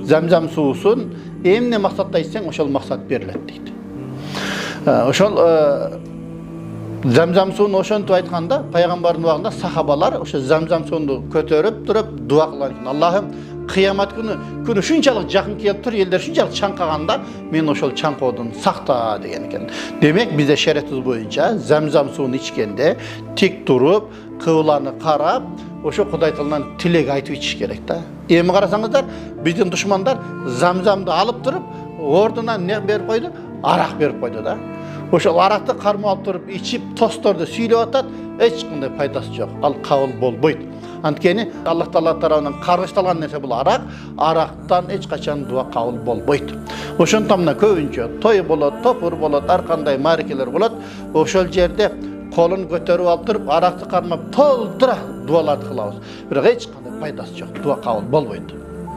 Zamzam suusun emne maksatda içsең, ошол максат берилет дейт. Ошол Zamzam suunu ошентип айтканда, пайгамбардын убагында сахабалар ошо Zamzam сууну көтөрүп туруп дуа кылган экен. Аллахым, кыямат күнү шунчалык жакын келип тур, элдер шунчалык чаңкаганда, мен ошол чаңкоодон сакта деген экен. Демек, бизде шариатыбыз боюнча Zamzam сууну ичкенде тик туруп, кыбланы карап, ошо Кудай Тааладан тилек айтып ичиш керек да. Эми карасаңыздар, биздин душмандар Zamzamды алып туруп, ордуна не берип койду? Арак берип койду да. Ошол аракты кармап алып туруп, ичип, тосторду сүйлөп атат, эч кандай пайдасы жок. Ал кабыл болбойт. Анткени Аллах Таала тарабынан каргышталган нерсе бул арак, арактан эч качан дуа кабыл болбойт. Ошондон мына көбүнчө той болот, топур болот, ар кандай мааракелер болот. Ошол жерде колун көтөрүп алып туруп, аракты кармап толтура дуаларды кылабыз. Бирок эч кандай пайдасы жок. Дуа кабыл болбойт.